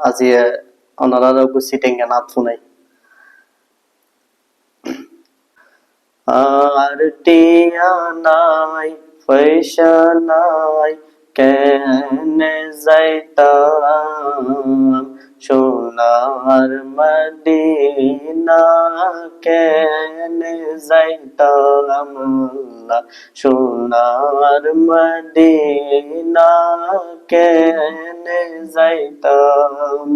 আজিয়ে onalara ku sitenge na thunai আর টিয়া নাই পয়সা নাই কেনে যাইতাম সোনার মদিনা কেনে যাইতাম সোনার মদিনা কেনে যাইতাম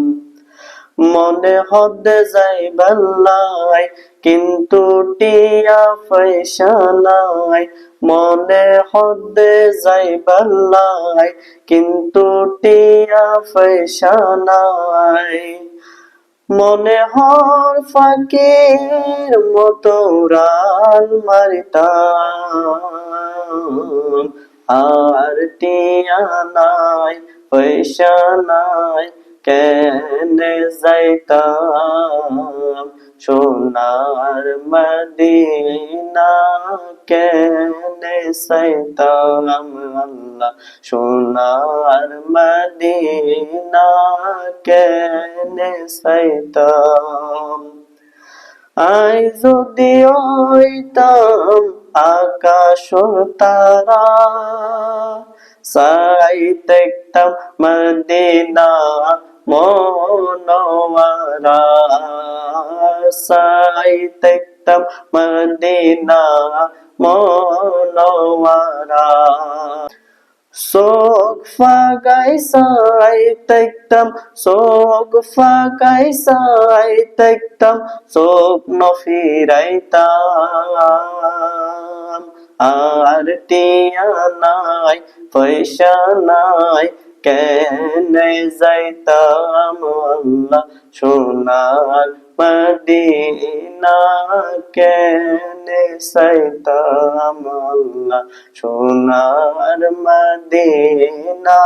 মনে হদে যাইবার নাই কিন্তু টিয়া পয়সা নাই মনে হদে যাইবার নাই কিন্তু টিয়া পয়সা নাই মনে হর ফাঁকির মতো উড়াল মারিতাম আর টিয়া নাই পয়সা নাই কেনে যাইতাম সোনার মদিনা কেনে যাইতাম আল্লাহ সোনার মদিনা কেনে যাইতাম আই যদি হইতাম আকাশ তারা সাই দেখতাম মদিনা মনোয়ারা সাই দেখতাম মদিনা মনোয়ারা চোখ ফাঁকাই সাই দেখতাম চোখ ফাঁকাই সাই দেখতাম চোখ নফিরাইতাম আর টিয়া নাই পয়সা নাই কেনে যাইতাম আল্লাহ সোনার মদিনা কেনে যাইতাম আল্লাহ সোনার মদিনা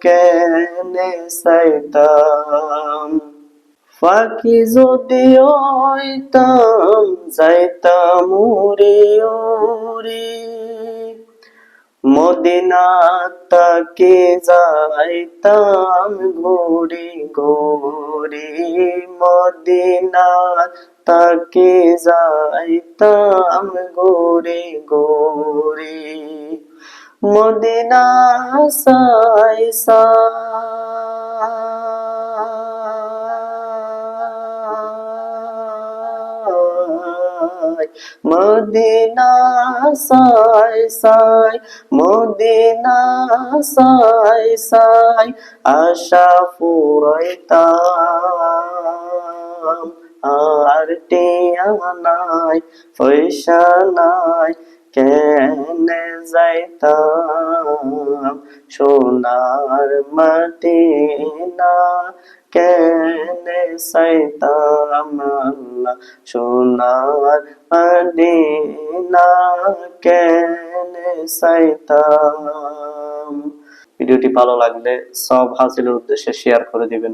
কেনে যাইতাম ফাঁকি যদি হইতাম যাইতাম উড়ে উড়ে মদিনা তাকে যাইতাম ঘুরে ঘুরে মদিনা তাকে যাইতাম ঘুরে ঘুরে মদিনা সাই মদিনা সাই সাই মদিনা সাই সাই আশা ফুরাইতাম আর টিয়া নাই পয়সা নাই কেনে যাইতাম সোনার মদিনা কেনে যাইতাম আল্লাহ সোনার মদিনা কেনে যাইতাম। ভিডিওটি ভালো লাগলে সব হাসিলের উদ্দেশ্যে শেয়ার করে দিবেন।